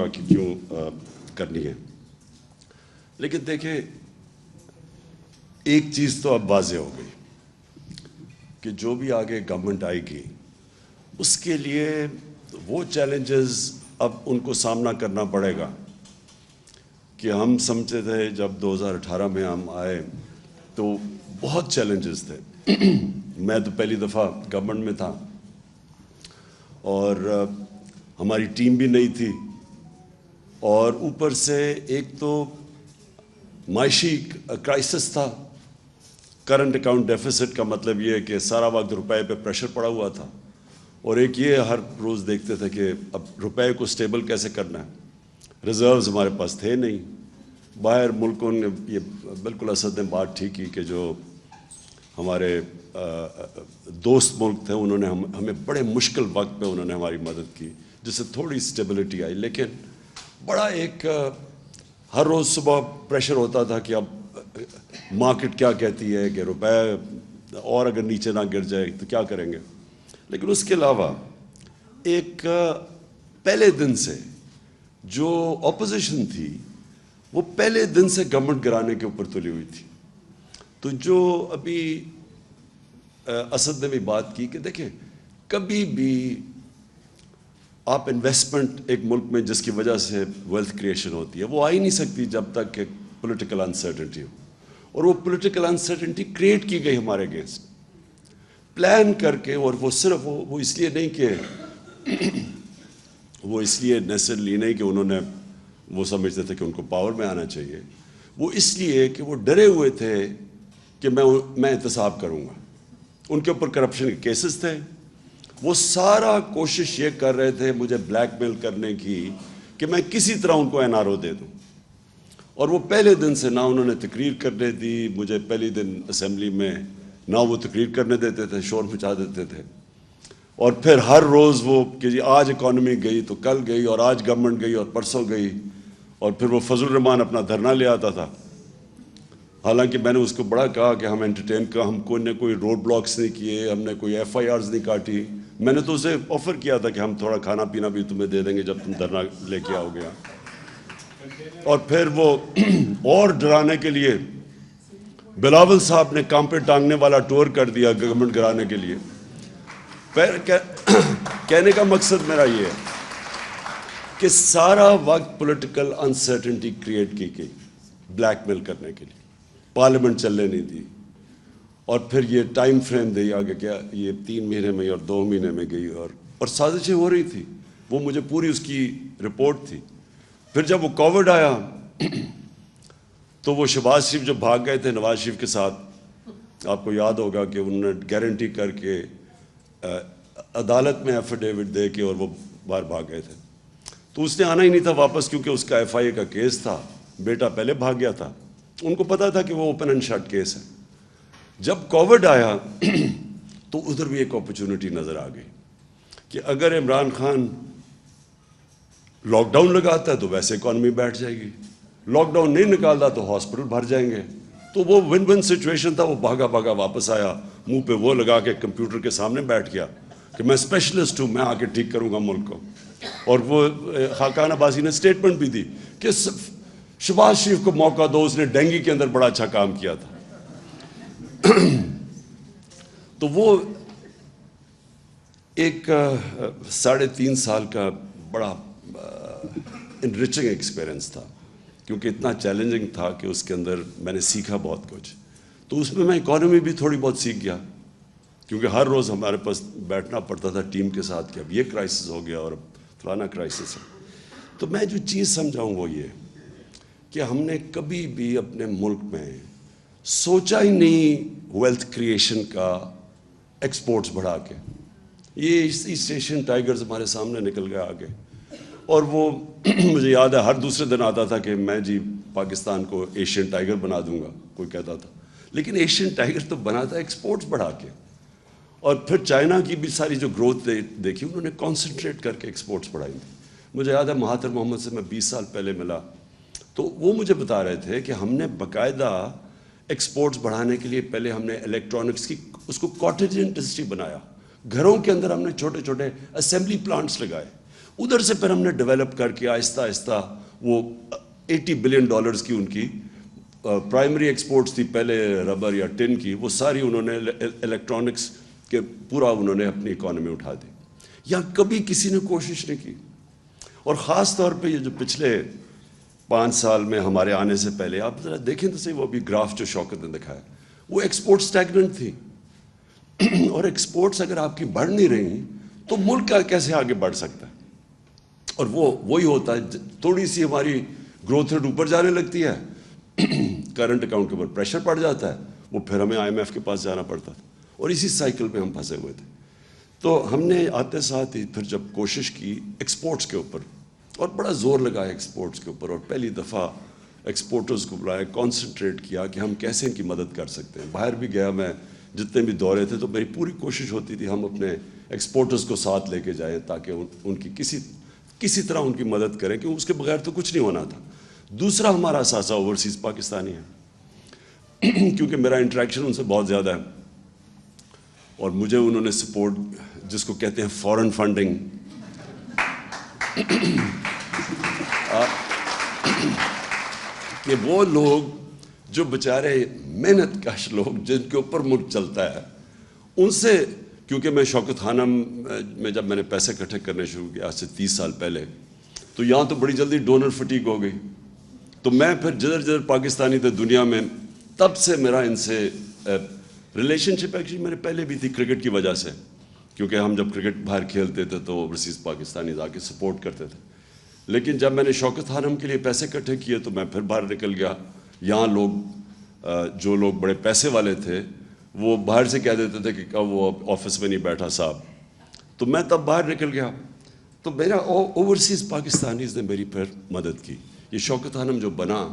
گا کہ کیوں کرنی ہے. لیکن دیکھیں ایک چیز تو اب واضح ہو گئی کہ جو بھی آگے گورنمنٹ آئے گی اس کے لیے وہ چیلنجز اب ان کو سامنا کرنا پڑے گا کہ ہم سمجھتے تھے جب 2018 میں ہم آئے تو بہت چیلنجز تھے. میں تو پہلی دفعہ گورنمنٹ میں تھا اور ہماری ٹیم بھی نہیں تھی, اور اوپر سے ایک تو معاشی کرائسس تھا. کرنٹ اکاؤنٹ ڈیفیسٹ کا مطلب یہ ہے کہ سارا وقت روپے پہ پریشر پڑا ہوا تھا, اور ایک یہ ہر روز دیکھتے تھے کہ اب روپے کو سٹیبل کیسے کرنا ہے. ریزروز ہمارے پاس تھے نہیں. باہر ملکوں نے یہ بالکل اسد نے بات ٹھیک کی کہ جو ہمارے دوست ملک تھے انہوں نے ہمیں بڑے مشکل وقت پہ انہوں نے ہماری مدد کی, جس سے تھوڑی سٹیبلٹی آئی. لیکن بڑا ایک ہر روز صبح پریشر ہوتا تھا کہ اب مارکیٹ کیا کہتی ہے کہ روپے اور اگر نیچے نہ گر جائے تو کیا کریں گے. لیکن اس کے علاوہ ایک پہلے دن سے جو اپوزیشن تھی وہ پہلے دن سے گورنمنٹ گرانے کے اوپر تلی ہوئی تھی. تو جو ابھی اسد نے بھی بات کی کہ دیکھیں کبھی بھی آپ انویسٹمنٹ ایک ملک میں جس کی وجہ سے ویلتھ کریشن ہوتی ہے وہ آ ہی نہیں سکتی جب تک کہ پولیٹیکل انسرٹنٹی ہو, اور وہ پولیٹیکل انسرٹنٹی کریٹ کی گئی ہمارے اگینسٹ پلان کر کے. اور وہ صرف وہ اس لیے نہیں کہ وہ اس لیے نیسرلی نہیں کہ انہوں نے وہ سمجھتے تھے کہ ان کو پاور میں آنا چاہیے, وہ اس لیے کہ وہ ڈرے ہوئے تھے کہ میں احتساب کروں گا. ان کے اوپر کرپشن کے کیسز تھے, وہ سارا کوشش یہ کر رہے تھے مجھے بلیک میل کرنے کی کہ میں کسی طرح ان کو این آر او دے دوں. اور وہ پہلے دن سے نہ انہوں نے تقریر کرنے دی مجھے, پہلی دن اسمبلی میں نہ وہ تقریر کرنے دیتے تھے, شور مچا دیتے تھے. اور پھر ہر روز وہ کہ جی آج اکانومی گئی تو کل گئی, اور آج گورنمنٹ گئی اور پرسوں گئی. اور پھر وہ فضل الرحمان اپنا دھرنا لے آتا تھا. حالانکہ میں نے اس کو بڑا کہا کہ ہم انٹرٹین کا ہم کوئی نہ کوئی روڈ بلاکس نہیں کیے, ہم نے کوئی ایف آئی آرز نہیں کاٹی. میں نے تو اسے آفر کیا تھا کہ ہم تھوڑا کھانا پینا بھی تمہیں دے دیں گے جب تم دھرنا لے کے آؤ گے. اور پھر وہ اور ڈرانے کے لیے بلاول صاحب نے کام پہ ٹانگنے والا ٹور کر دیا گورنمنٹ گرانے کے لیے. کہنے کا مقصد میرا یہ ہے کہ سارا وقت پولیٹیکل انسرٹنٹی کریٹ کی گئی بلیک میل کرنے کے لیے. پارلیمنٹ چلنے نہیں دی, اور پھر یہ ٹائم فریم دی آگے کیا یہ 3 مہینے میں اور 2 مہینے میں گئی, اور سازشیں ہو رہی تھی. وہ مجھے پوری اس کی رپورٹ تھی. پھر جب وہ کووڈ آیا تو وہ شہباز شریف جو بھاگ گئے تھے نواز شریف کے ساتھ, آپ کو یاد ہوگا کہ انہوں نے گارنٹی کر کے عدالت میں ایفیڈیوٹ دے کے اور وہ باہر بھاگ گئے تھے. تو اس نے آنا ہی نہیں تھا واپس کیونکہ اس کا ایف آئی اے کا کیس تھا, بیٹا پہلے بھاگ گیا تھا. ان کو پتا تھا کہ وہ اوپن اینڈ شٹ کیس ہے. جب کووڈ آیا تو ادھر بھی ایک اپرچونٹی نظر آ گئی کہ اگر عمران خان لاک ڈاؤن لگاتا ہے تو ویسے اکانومی بیٹھ جائے گی, لاک ڈاؤن نہیں نکالتا تو ہاسپٹل بھر جائیں گے. تو وہ ون ون سچویشن تھا. وہ بھاگا بھاگا واپس آیا, منہ پہ وہ لگا کے کمپیوٹر کے سامنے بیٹھ گیا کہ میں اسپیشلسٹ ہوں, میں آ کے ٹھیک کروں گا ملک کو. اور وہ خاقان عباسی نے اسٹیٹمنٹ بھی دی کہ شہباز شریف کو موقع دو, اس نے ڈینگی کے اندر بڑا اچھا کام کیا تھا. تو وہ ایک 3.5 سال کا بڑا انریچنگ ایکسپیرئنس تھا, کیونکہ اتنا چیلنجنگ تھا کہ اس کے اندر میں نے سیکھا بہت کچھ. تو اس میں اکانومی بھی تھوڑی بہت سیکھ گیا, کیونکہ ہر روز ہمارے پاس بیٹھنا پڑتا تھا ٹیم کے ساتھ کہ اب یہ کرائسس ہو گیا اور اب فلانا کرائسس ہے. تو میں جو چیز سمجھاؤں وہ یہ کہ ہم نے کبھی بھی اپنے ملک میں سوچا ہی نہیں ویلتھ کریشن کا ایکسپورٹس بڑھا کے. یہ ایسٹ ایشین ٹائیگرز ہمارے سامنے نکل گئے آگے, اور وہ مجھے یاد ہے ہر دوسرے دن آتا تھا کہ میں جی پاکستان کو ایشین ٹائیگر بنا دوں گا, کوئی کہتا تھا. لیکن ایشین ٹائیگر تو بنا تھا ایکسپورٹس بڑھا کے. اور پھر چائنا کی بھی ساری جو گروتھ دیکھی انہوں نے کانسنٹریٹ کر کے ایکسپورٹس بڑھائی تھی. مجھے یاد ہے مہاتر محمد سے میں 20 سال پہلے ملا تو وہ مجھے بتا رہے تھے کہ ہم نے باقاعدہ ایکسپورٹس بڑھانے کے لیے پہلے ہم نے الیکٹرانکس کی اس کو کاٹیج انڈسٹری بنایا. گھروں کے اندر ہم نے چھوٹے چھوٹے اسمبلی پلانٹس لگائے, ادھر سے پھر ہم نے ڈیولپ کر کے آہستہ آہستہ وہ $80 بلین کی ان کی پرائمری ایکسپورٹس تھی پہلے ربر یا ٹن کی، وہ ساری انہوں نے الیکٹرانکس کے پورا انہوں نے اپنی اکانومی اٹھا دی. یہاں کبھی کسی نے کوشش نہیں کی. اور خاص طور پہ یہ جو پچھلے 5 سال میں ہمارے آنے سے پہلے آپ ذرا دیکھیں تو صحیح، وہ ابھی گراف جو شوکت نے دکھایا، وہ ایکسپورٹ اسٹیگننٹ تھی. اور ایکسپورٹس اگر آپ کی بڑھ نہیں رہی تو ملک کا کیسے آگے بڑھ سکتا ہے؟ اور وہی ہوتا ہے، تھوڑی سی ہماری گروتھ ریٹ اوپر جانے لگتی ہے، کرنٹ اکاؤنٹ کے اوپر پریشر پڑ جاتا ہے، وہ پھر ہمیں IMF کے پاس جانا پڑتا تھا، اور اسی سائیکل پہ ہم پھنسے ہوئے تھے. تو ہم نے آتے ساتھ ہی پھر جب کوشش کی ایکسپورٹس کے اوپر، اور بڑا زور لگایا ایکسپورٹس کے اوپر، اور پہلی دفعہ ایکسپورٹرز کو بلایا، کانسنٹریٹ کیا کہ ہم کیسے ان کی مدد کر سکتے ہیں. باہر بھی گیا میں، جتنے بھی دورے تھے، تو میری پوری کوشش ہوتی تھی ہم اپنے ایکسپورٹرز کو ساتھ لے کے جائیں تاکہ ان کی کسی طرح ان کی مدد کریں، کیونکہ اس کے بغیر تو کچھ نہیں ہونا تھا. دوسرا ہمارا اثاثہ اوورسیز پاکستانی ہے، کیونکہ میرا انٹریکشن ان سے بہت زیادہ ہے، اور مجھے انہوں نے سپورٹ، جس کو کہتے ہیں فورن فنڈنگ، کہ وہ لوگ جو بیچارے محنت کش لوگ جن کے اوپر ملک چلتا ہے، ان سے، کیونکہ میں شوکت خانم میں جب میں نے پیسے اکٹھے کرنے شروع کیا آج سے 30 سال پہلے، تو یہاں تو بڑی جلدی ڈونر فٹیگ ہو گئی. تو میں پھر جدھر پاکستانی تھے دنیا میں، تب سے میرا ان سے ریلیشن شپ ایکچولی میرے پہلے بھی تھی کرکٹ کی وجہ سے، کیونکہ ہم جب کرکٹ باہر کھیلتے تھے تو اوورسیز پاکستانی آ کے سپورٹ کرتے تھے. لیکن جب میں نے شوکت خانم کے لیے پیسے اکٹھے کیے تو میں پھر باہر نکل گیا. یہاں لوگ جو لوگ بڑے پیسے والے تھے وہ باہر سے کہہ دیتے تھے کہ وہ آفس میں نہیں بیٹھا صاحب، تو میں تب باہر نکل گیا. تو میرا اوورسیز پاکستانیز نے میری پھر مدد کی. یہ شوکت خانم جو بنا،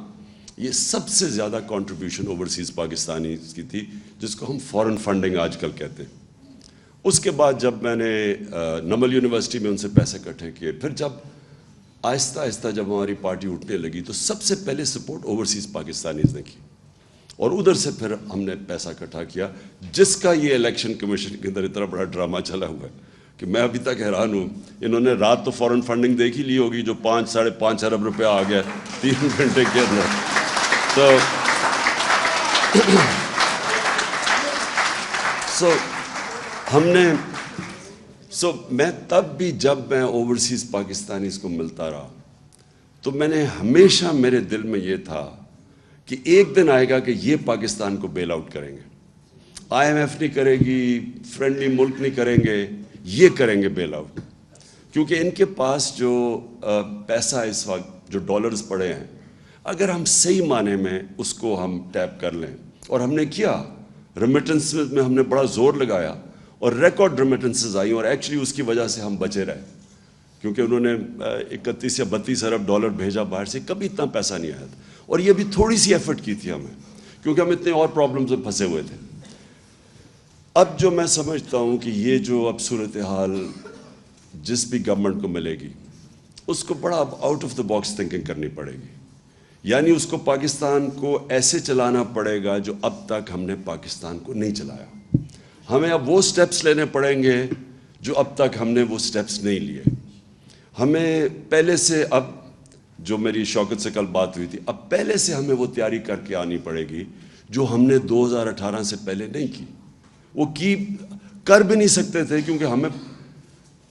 یہ سب سے زیادہ کنٹریبیوشن اوورسیز پاکستانیز کی تھی، جس کو ہم فورن فنڈنگ آج کل کہتے ہیں. اس کے بعد جب میں نے نمل یونیورسٹی میں ان سے پیسے اکٹھے کیے، پھر جب آہستہ آہستہ جب ہماری پارٹی اٹھنے لگی تو سب سے پہلے سپورٹ اوورسیز پاکستانیز نے کی، اور ادھر سے پھر ہم نے پیسہ اکٹھا کیا، جس کا یہ الیکشن کمیشن کے اندر اتنا بڑا ڈرامہ چلا ہوا ہے کہ میں ابھی تک حیران ہوں. انہوں نے رات تو فورن فنڈنگ دیکھ ہی لی ہوگی، جو 5-5.5 ارب روپیہ آ گیا 3 گھنٹے کے اندر. میں تب بھی جب میں اوورسیز پاکستانیز کو ملتا رہا تو میں نے ہمیشہ، میرے دل میں یہ تھا کہ ایک دن آئے گا کہ یہ پاکستان کو بیل آؤٹ کریں گے. IMF نہیں کرے گی، فرینڈلی ملک نہیں کریں گے، یہ کریں گے بیل آؤٹ. کیونکہ ان کے پاس جو پیسہ اس وقت جو ڈالرز پڑے ہیں، اگر ہم صحیح معنی میں اس کو ہم ٹیپ کر لیں، اور ہم نے کیا، ریمیٹنس میں ہم نے بڑا زور لگایا اور ریکارڈ ریمیٹنسز آئیں، اور ایکچولی اس کی وجہ سے ہم بچے رہے، کیونکہ انہوں نے 31 یا 32 ارب ڈالر بھیجا باہر سے، کبھی اتنا پیسہ نہیں آیا تھا. اور یہ بھی تھوڑی سی ایفرٹ کی تھی ہمیں، کیونکہ ہم اتنے اور پرابلمز میں پھنسے ہوئے تھے. اب جو میں سمجھتا ہوں کہ یہ جو اب صورتحال جس بھی گورنمنٹ کو ملے گی، اس کو بڑا اب out of the box thinking کرنی پڑے گی. یعنی اس کو پاکستان کو ایسے چلانا پڑے گا جو اب تک ہم نے پاکستان کو نہیں چلایا. ہمیں اب وہ سٹیپس لینے پڑیں گے جو اب تک ہم نے وہ سٹیپس نہیں لیے. ہمیں پہلے سے، اب جو میری شوکت سے کل بات ہوئی تھی، اب پہلے سے ہمیں وہ تیاری کر کے آنی پڑے گی جو ہم نے 2018 سے پہلے نہیں کی. وہ کر بھی نہیں سکتے تھے، کیونکہ ہمیں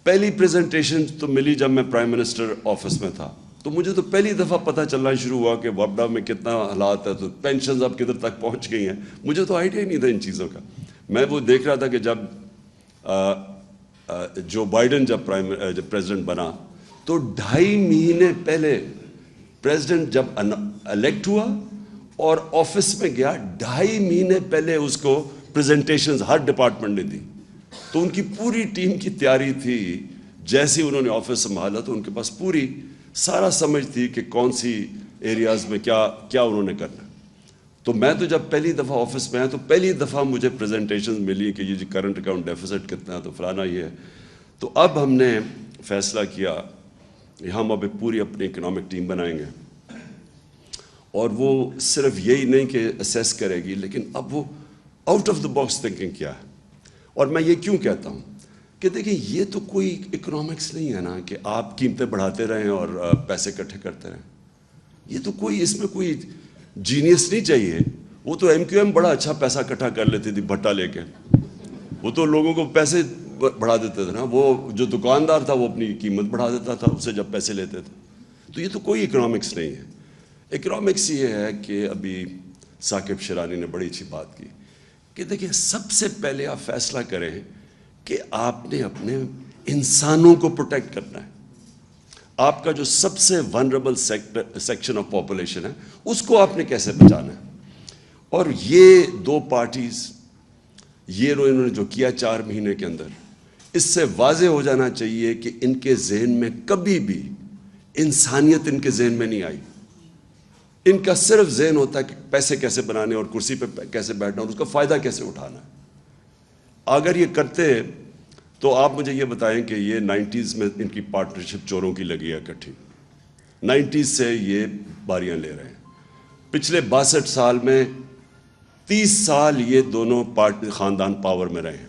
پہلی پریزنٹیشن تو ملی جب میں پرائم منسٹر آفس میں تھا، تو مجھے تو پہلی دفعہ پتہ چلنا شروع ہوا کہ وابڈا میں کتنا حالات ہے، تو پینشنز اب کدھر تک پہنچ گئی ہیں. مجھے تو آئیڈیا ہی نہیں تھا ان چیزوں کا. میں وہ دیکھ رہا تھا کہ جب جو بائیڈن جب پریزیڈنٹ بنا تو 2.5 مہینے پہلے پریزیڈنٹ جب الیکٹ ہوا اور آفس میں گیا، 2.5 مہینے پہلے اس کو پریزنٹیشنز ہر ڈپارٹمنٹ نے دی. تو ان کی پوری ٹیم کی تیاری تھی. جیسے انہوں نے آفس سنبھالا تو ان کے پاس پوری سارا سمجھ تھی کہ کون سی ایریاز میں کیا انہوں نے کرنا. تو میں تو جب پہلی دفعہ آفس میں آیا تو پہلی دفعہ مجھے پریزنٹیشنز ملی کہ یہ جی کرنٹ اکاؤنٹ ڈیفیسٹ کتنا ہے، تو فلانا یہ ہے. تو اب ہم نے فیصلہ کیا کہ ہم اب پوری اپنی اکنامک ٹیم بنائیں گے، اور وہ صرف یہی نہیں کہ اسیس کرے گی، لیکن اب وہ out of the box thinking کیا ہے. اور میں یہ کیوں کہتا ہوں، کہ دیکھیں یہ تو کوئی اکنامکس نہیں ہے نا کہ آپ قیمتیں بڑھاتے رہیں اور پیسے اکٹھے کرتے رہیں. یہ تو کوئی اس میں کوئی جینیس نہیں چاہیے. وہ تو ایم کیو ایم بڑا اچھا پیسہ اکٹھا کر لیتی تھی بھٹا لے کے. وہ تو لوگوں کو پیسے بڑھا دیتے تھے نا. وہ جو دکاندار تھا وہ اپنی قیمت بڑھا دیتا تھا اس سے جب پیسے لیتے تھے. تو یہ تو کوئی اکنامکس نہیں ہے. اکنامکس یہ ہے کہ ابھی ثاقب شیرانی نے بڑی اچھی بات کی کہ دیکھیں سب سے پہلے آپ فیصلہ کریں کہ آپ نے اپنے انسانوں کو پروٹیکٹ کرنا ہے. آپ کا جو سب سے ونربل سیکشن آف پاپولیشن ہے اس کو آپ نے کیسے بچانا ہے. اور یہ دو پارٹیز یہ انہوں نے جو کیا 4 مہینے کے اندر, اس سے واضح ہو جانا چاہیے کہ ان کے ذہن میں کبھی بھی انسانیت ان کے ذہن میں نہیں آئی. ان کا صرف ذہن ہوتا ہے کہ پیسے کیسے بنانے اور کرسی پہ کیسے بیٹھنا اور اس کا فائدہ کیسے اٹھانا ہے. اگر یہ کرتے تو آپ مجھے یہ بتائیں کہ یہ 90s میں ان کی پارٹنرشپ چوروں کی لگی ہے اکٹھی. 90s سے یہ باریاں لے رہے ہیں. پچھلے 62 سال میں 30 سال یہ دونوں خاندان پاور میں رہے ہیں.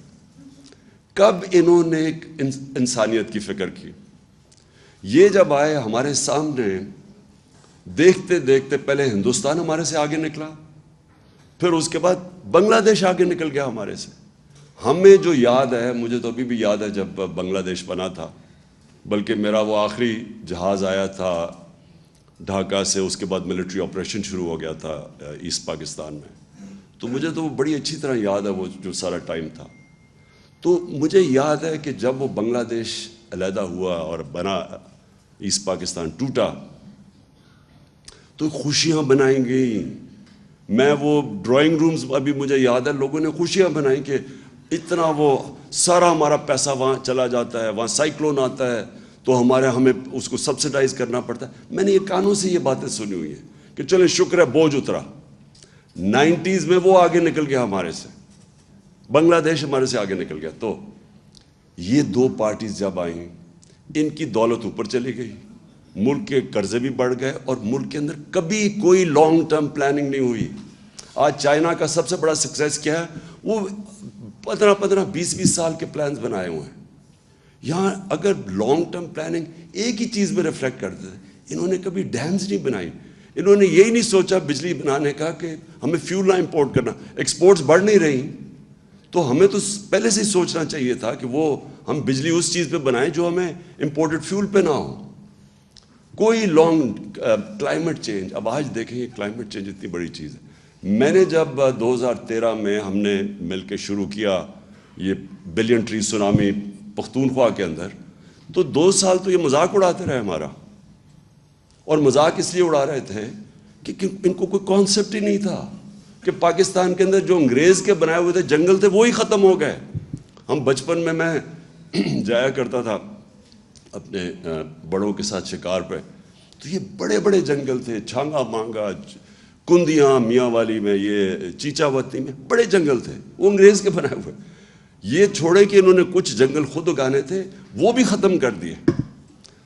کب انہوں نے انسانیت کی فکر کی؟ یہ جب آئے ہمارے سامنے دیکھتے دیکھتے پہلے ہندوستان ہمارے سے آگے نکلا, پھر اس کے بعد بنگلہ دیش آگے نکل گیا ہمارے سے. ہمیں جو یاد ہے, مجھے تو ابھی بھی یاد ہے جب بنگلہ دیش بنا تھا, بلکہ میرا وہ آخری جہاز آیا تھا ڈھاکہ سے, اس کے بعد ملٹری آپریشن شروع ہو گیا تھا ایسٹ پاکستان میں. تو مجھے تو وہ بڑی اچھی طرح یاد ہے وہ جو سارا ٹائم تھا. تو مجھے یاد ہے کہ جب وہ بنگلہ دیش علیحدہ ہوا اور بنا, ایسٹ پاکستان ٹوٹا, تو خوشیاں بنائیں گئی. میں وہ ڈرائنگ رومز ابھی مجھے یاد ہے, لوگوں نے خوشیاں بنائیں کہ اتنا وہ سارا ہمارا پیسہ وہاں چلا جاتا ہے, وہاں سائیکلون آتا ہے تو ہمیں اس کو سبسیڈائز کرنا پڑتا ہے. میں نے یہ کانوں سے یہ باتیں سنی ہوئی ہیں کہ چلیں شکر ہے بوجھ اترا. 90s میں وہ آگے نکل گیا ہمارے سے, بنگلہ دیش ہمارے سے آگے نکل گیا. تو یہ دو پارٹیز جب آئیں ان کی دولت اوپر چلی گئی, ملک کے قرضے بھی بڑھ گئے اور ملک کے اندر کبھی کوئی لانگ ٹرم پلاننگ نہیں ہوئی. آج چائنا کا سب سے بڑا سکسیس کیا ہے, وہ 15-20 سال کے پلانز بنائے ہوئے ہیں. یہاں اگر لانگ ٹرم پلاننگ ایک ہی چیز میں ریفلیکٹ کرتے تھے, انہوں نے کبھی ڈیمز نہیں بنائی. انہوں نے یہی نہیں سوچا بجلی بنانے کا کہ ہمیں فیول نہ امپورٹ کرنا. ایکسپورٹس بڑھ نہیں رہی تو ہمیں تو پہلے سے ہی سوچنا چاہیے تھا کہ وہ ہم بجلی اس چیز پہ بنائیں جو ہمیں امپورٹڈ فیول پہ نہ ہو. کوئی لانگ کلائمیٹ چینج, اب آج دیکھیں یہ کلائمیٹ چینج اتنی بڑی چیز ہے. میں نے جب 2013 میں ہم نے مل کے شروع کیا یہ بلین ٹری سونامی پختونخوا کے اندر, تو 2 سال تو یہ مذاق اڑاتے رہے ہمارا. اور مذاق اس لیے اڑا رہے تھے کہ ان کو کوئی کانسیپٹ ہی نہیں تھا کہ پاکستان کے اندر جو انگریز کے بنائے ہوئے تھے جنگل تھے وہی ختم ہو گئے. ہم بچپن میں جایا کرتا تھا اپنے بڑوں کے ساتھ شکار پہ, تو یہ بڑے بڑے جنگل تھے, چھانگا مانگا, کندیاں, میاں والی میں, یہ چیچا وطنی میں بڑے جنگل تھے, وہ انگریز کے بنائے ہوئے. یہ چھوڑے کہ انہوں نے کچھ جنگل خود اگانے تھے وہ بھی ختم کر دیے.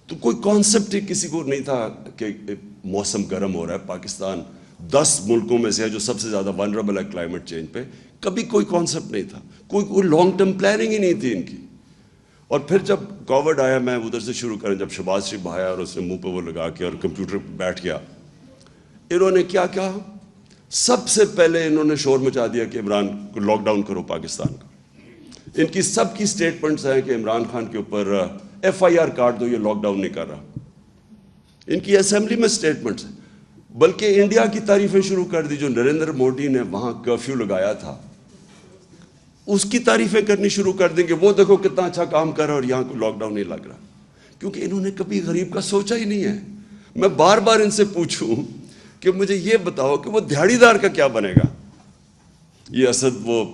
تو کوئی کانسیپٹ ہی کسی کو نہیں تھا کہ موسم گرم ہو رہا ہے. پاکستان 10 ملکوں میں سے ہے جو سب سے زیادہ ونربل ہے کلائمیٹ چینج پہ. کبھی کوئی کانسیپٹ نہیں تھا, کوئی لانگ ٹرم پلاننگ ہی نہیں تھی ان کی. اور پھر جب کووڈ آیا, میں ادھر سے شروع کریں, جب شہباز شریف آیا اور اس نے منہ پہ وہ لگا کے اور کمپیوٹر پہ بیٹھ گیا, انہوں نے کیا کہا, سب سے پہلے انہوں نے شور مچا دیا کہ عمران کو لاک ڈاؤن کرو پاکستان کا. ان کی سب کی سٹیٹمنٹس ہیں کہ عمران خان کے اوپر FIR کاٹ دو, یہ لاک ڈاؤن نہیں کر رہا. ان کی اسمبلی میں سٹیٹمنٹس ہیں. بلکہ انڈیا کی تعریفیں شروع کر دی, جو نریندر مودی نے وہاں کرفیو لگایا تھا اس کی تعریفیں کرنی شروع کر دیں کہ وہ دیکھو کتنا اچھا کام کر رہا ہے اور یہاں کوئی لاک ڈاؤن نہیں لگ رہا. کیونکہ انہوں نے کبھی غریب کا سوچا ہی نہیں ہے. میں بار بار ان سے پوچھوں کہ مجھے یہ بتاؤ کہ وہ دہاڑی دار کا کیا بنے گا. یہ اسد وہ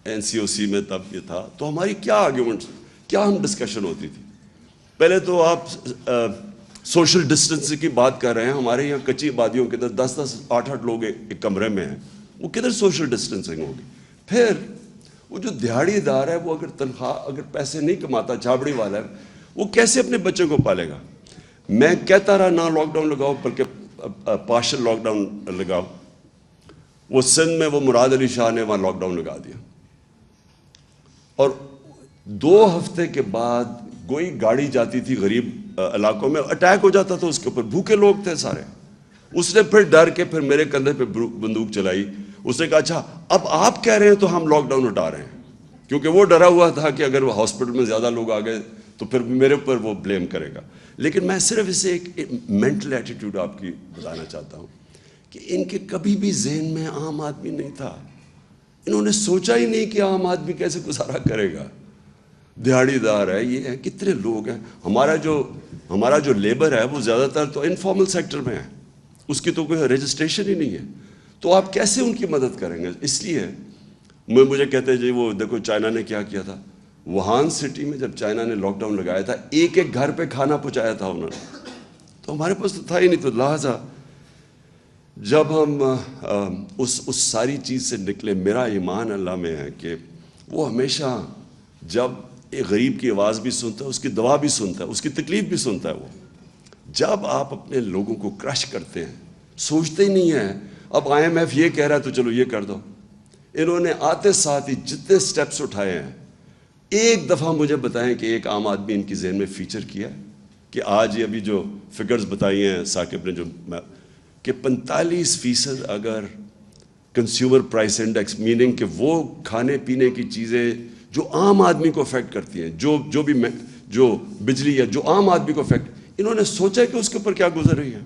NCOC میں تب یہ تھا, تو ہماری کیا آرگیومنٹس, کیا ہم ڈسکشن ہوتی تھی. پہلے تو آپ سوشل ڈسٹنسنگ کی بات کر رہے ہیں, ہمارے یہاں کچی آبادیوں کے اندر 10-10, 8-8 لوگ ایک کمرے میں ہیں, وہ کدھر سوشل ڈسٹنسنگ ہوگی. پھر وہ جو دیہڑی دار ہے وہ اگر تنخواہ اگر پیسے نہیں کماتا, چھابڑی والا ہے, وہ کیسے اپنے بچوں کو پالے گا. میں کہتا رہا نہ لاک ڈاؤن لگاؤ بلکہ پارشل لاک ڈاؤن لگاؤ. وہ سندھ میں وہ مراد علی شاہ نے وہاں لاک ڈاؤن لگا دیا. اور 2 ہفتے کے بعد کوئی گاڑی جاتی تھی غریب علاقوں میں, اٹیک ہو جاتا تھا اس کے اوپر, بھوکے لوگ تھے سارے. اس نے پھر ڈر کے پھر میرے کندھے پہ بندوق چلائی. اس نے کہا اچھا اب آپ کہہ رہے ہیں تو ہم لاک ڈاؤن ہٹا رہے ہیں, کیونکہ وہ ڈرا ہوا تھا کہ اگر وہ ہاسپٹل میں زیادہ لوگ آ گئے تو پھر میرے اوپر وہ بلیم کرے گا. لیکن میں صرف اسے ایک مینٹل ایٹیٹیوڈ آپ کی بتانا چاہتا ہوں کہ ان کے کبھی بھی ذہن میں عام آدمی نہیں تھا. انہوں نے سوچا ہی نہیں کہ عام آدمی کیسے گزارا کرے گا. دیہڑی دار ہے, یہ ہے, کتنے لوگ ہیں. ہمارا جو لیبر ہے وہ زیادہ تر تو انفارمل سیکٹر میں ہے, اس کی تو کوئی رجسٹریشن ہی نہیں ہے. تو آپ کیسے ان کی مدد کریں گے؟ اس لیے مجھے کہتے ہیں جی وہ دیکھو چائنا نے کیا کیا تھا. ووہان سٹی میں جب چائنا نے لاک ڈاؤن لگایا تھا, ایک ایک گھر پہ کھانا پہنچایا تھا انہوں نے. تو ہمارے پاس تو تھا ہی نہیں. تو لہٰذا جب ہم اس ساری چیز سے نکلے, میرا ایمان اللہ میں ہے کہ وہ ہمیشہ جب ایک غریب کی آواز بھی سنتا ہے, اس کی دعا بھی سنتا ہے, اس کی تکلیف بھی سنتا ہے. وہ جب آپ اپنے لوگوں کو کرش کرتے ہیں, سوچتے ہی نہیں ہیں اب IMF یہ کہہ رہا ہے تو چلو یہ کر دو. انہوں نے آتے ساتھ ہی جتنے سٹیپس اٹھائے ہیں, ایک دفعہ مجھے بتائیں کہ ایک عام آدمی ان کی ذہن میں فیچر کیا ہے کہ آج یہ ابھی جو فگرز بتائی ہیں ثاقب نے, جو کہ 45% اگر کنزیومر پرائس انڈیکس, میننگ کہ وہ کھانے پینے کی چیزیں جو عام آدمی کو افیکٹ کرتی ہیں, جو بجلی ہے جو عام آدمی کو افیکٹ, انہوں نے سوچا کہ اس کے اوپر کیا گزر رہی ہے.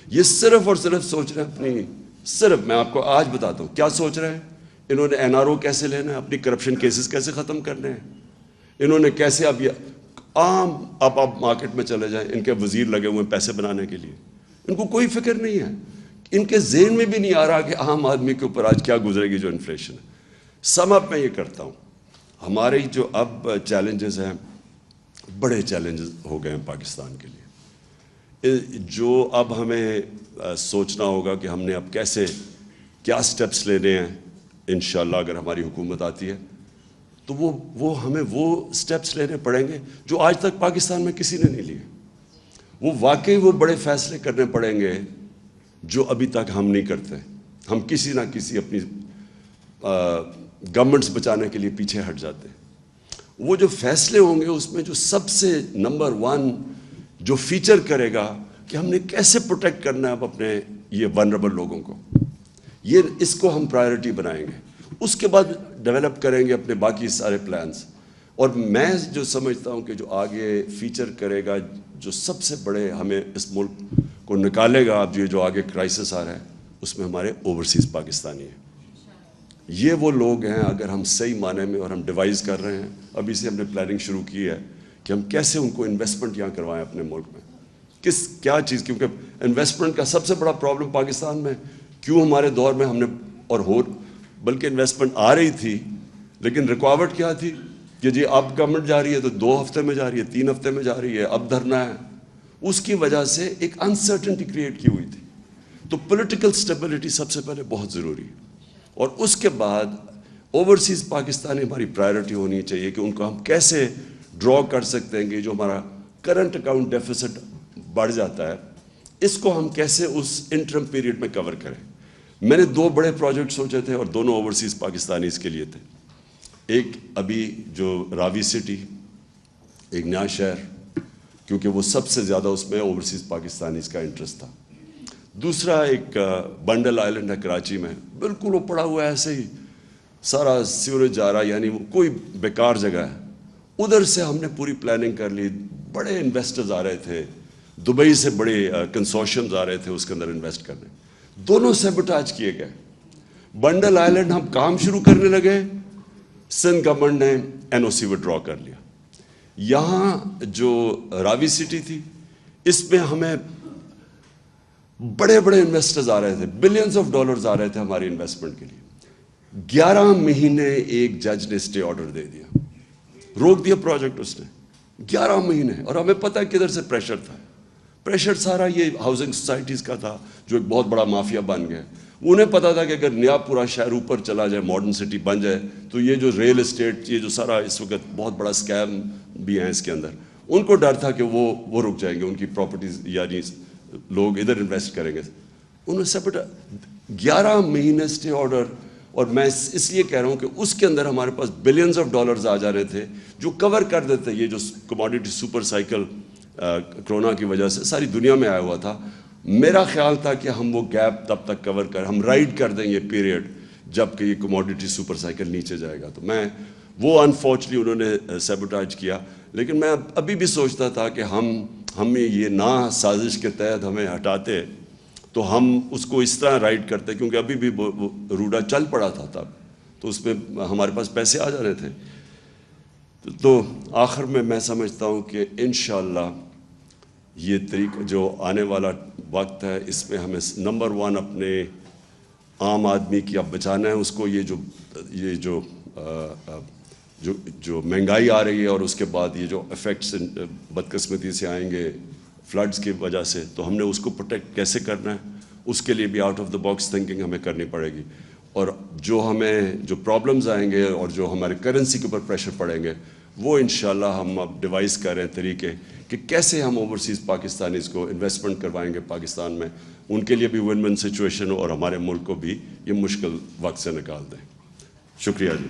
یہ صرف اور صرف سوچ رہے ہیں اپنی, صرف میں آپ کو آج بتاتا ہوں کیا سوچ رہے ہیں. انہوں نے NRO کیسے لینا ہے, اپنی کرپشن کیسز کیسے ختم کرنے ہیں, انہوں نے کیسے اب یہ عام آپ مارکیٹ میں چلے جائیں, ان کے وزیر لگے ہوئے ہیں پیسے بنانے کے لیے, ان کو کوئی فکر نہیں ہے. ان کے ذہن میں بھی نہیں آ رہا کہ عام آدمی کے اوپر آج کیا گزرے گی جو انفلیشن ہے. سم اپ میں یہ کرتا ہوں, ہمارے جو اب چیلنجز ہیں بڑے چیلنجز ہو گئے ہیں پاکستان کے لیے, جو اب ہمیں سوچنا ہوگا کہ ہم نے اب کیسے کیا سٹیپس لینے ہیں. انشاءاللہ اگر ہماری حکومت آتی ہے تو وہ ہمیں وہ سٹیپس لینے پڑیں گے جو آج تک پاکستان میں کسی نے نہیں لیے. وہ واقعی وہ بڑے فیصلے کرنے پڑیں گے جو ابھی تک ہم نہیں کرتے. ہم کسی نہ کسی اپنی گورنمنٹس بچانے کے لیے پیچھے ہٹ جاتے ہیں. وہ جو فیصلے ہوں گے اس میں جو سب سے نمبر 1 جو فیچر کرے گا کہ ہم نے کیسے پروٹیکٹ کرنا ہے اب اپنے یہ ونربل لوگوں کو, اس کو ہم پرائیورٹی بنائیں گے. اس کے بعد ڈیولپ کریں گے اپنے باقی سارے پلانز. اور میں جو سمجھتا ہوں کہ جو آگے فیچر کرے گا, جو سب سے بڑے ہمیں اس ملک کو نکالے گا, اب جو آگے کرائسس آ رہا ہے اس میں ہمارے اوورسیز پاکستانی ہیں. یہ وہ لوگ ہیں اگر ہم صحیح معنی میں, اور ہم ڈیوائز کر رہے ہیں ابھی سے, ہم نے پلاننگ شروع کی ہے کہ ہم کیسے ان کو انویسٹمنٹ یہاں کروائیں اپنے ملک میں. کیا چیز, کیونکہ انویسٹمنٹ کا سب سے بڑا پرابلم پاکستان میں کیوں ہمارے دور میں ہم نے, اور بلکہ انویسٹمنٹ آ رہی تھی لیکن رکاوٹ کیا تھی کہ جی اب گورنمنٹ جا رہی ہے تو 2 ہفتے میں جا رہی ہے, 3 ہفتے میں جا رہی ہے, اب دھرنا ہے. اس کی وجہ سے ایک انسرٹنٹی کریٹ کی ہوئی تھی. تو پولیٹیکل سٹیبلٹی سب سے پہلے بہت ضروری ہے, اور اس کے بعد اوورسیز پاکستانی ہماری پرائیورٹی ہونی چاہیے کہ ان کو ہم کیسے ڈرا کر سکتے ہیں کہ جو ہمارا کرنٹ اکاؤنٹ ڈیفیسٹ بڑھ جاتا ہے, اس کو ہم کیسے اس انٹرم پیریڈ میں کور کریں. میں نے 2 بڑے پروجیکٹ سوچے تھے اور دونوں اوورسیز پاکستانی اس کے لیے تھے. ایک ابھی جو راوی سٹی, ایک نیا شہر, کیونکہ وہ سب سے زیادہ اس میں اوورسیز پاکستانی کا انٹرسٹ تھا. دوسرا ایک بنڈل آئلینڈ ہے کراچی میں, بالکل وہ پڑا ہوا ہے ایسے ہی, سارا سیوریج جا رہا, یعنی وہ کوئی بیکار جگہ ہے. ادھر سے ہم نے پوری پلاننگ کر لی, بڑے انویسٹرز آ رہے تھے, دبئی سے بڑے کنسورشمز آ رہے تھے اس کے اندر انویسٹ کرنے. دونوں سیبوٹاج کیے گئے. بنڈل آئلینڈ ہم کام شروع کرنے لگے, سندھ گورنمنٹ نے NOC وڈرا کر لیا. یہاں جو راوی سٹی تھی اس میں ہمیں بڑے بڑے انویسٹرز آ رہے تھے, بلینز آف ڈالرز آ رہے تھے ہماری انویسٹمنٹ کے لیے. 11 مہینے ایک جج نے اسٹے آرڈر دے دیا, روک دیا پروجیکٹ اس نے 11 مہینے. اور ہمیں پتہ ہے کدھر سے پریشر تھا. پریشر سارا یہ ہاؤسنگ سوسائٹیز کا تھا جو ایک بہت بڑا مافیا بن گیا. انہیں پتا تھا کہ اگر نیا پورا شہر اوپر چلا جائے, ماڈرن سٹی بن جائے, تو یہ جو ریل اسٹیٹ, یہ جو سارا اس وقت بہت بڑا اسکیم بھی ہیں اس کے اندر, ان کو ڈر تھا کہ وہ رک جائیں گے, ان کی پراپرٹیز یعنی لوگ ادھر انویسٹ کریں گے. انہوں نے 11 مہینے اسٹے آرڈر اور میں اس لیے کہہ رہا ہوں کہ اس کے اندر ہمارے پاس بلینز آف ڈالرز آ جا رہے تھے جو کور کر دیتے یہ جو کموڈیٹی سپر سائیکل کرونا کی وجہ سے ساری دنیا میں آیا ہوا تھا. میرا خیال تھا کہ ہم وہ گیپ تب تک کور ہم رائڈ کر دیں یہ پیریڈ جب کہ یہ کموڈیٹی سپر سائیکل نیچے جائے گا. تو میں وہ انفارچونیٹلی انہوں نے سیبوٹاج کیا, لیکن میں ابھی بھی سوچتا تھا کہ ہمیں یہ نہ سازش کے تحت ہمیں ہٹاتے تو ہم اس کو اس طرح رائڈ کرتے, کیونکہ ابھی بھی روڈا چل پڑا تھا تب, تو اس میں ہمارے پاس پیسے آ جا رہے تھے. تو آخر میں سمجھتا ہوں کہ انشاءاللہ یہ طریقہ جو آنے والا وقت ہے اس میں ہمیں نمبر 1 اپنے عام آدمی کی اب بچانا ہے اس کو. یہ جو مہنگائی آ رہی ہے اور اس کے بعد یہ جو ایفیکٹس بدقسمتی سے آئیں گے فلڈز کی وجہ سے, تو ہم نے اس کو پروٹیکٹ کیسے کرنا ہے, اس کے لیے بھی out of the box thinking ہمیں کرنی پڑے گی. اور جو پرابلمز آئیں گے اور جو ہمارے کرنسی کے اوپر پریشر پڑیں گے وہ انشاءاللہ ہم اب ڈیوائز کر رہے ہیں طریقے کہ کیسے ہم اوورسیز پاکستانیز کو انویسٹمنٹ کروائیں گے پاکستان میں, ان کے لیے بھی ون ون سچویشن ہو اور ہمارے ملک کو بھی یہ مشکل وقت سے نکال دیں. شکریہ جی.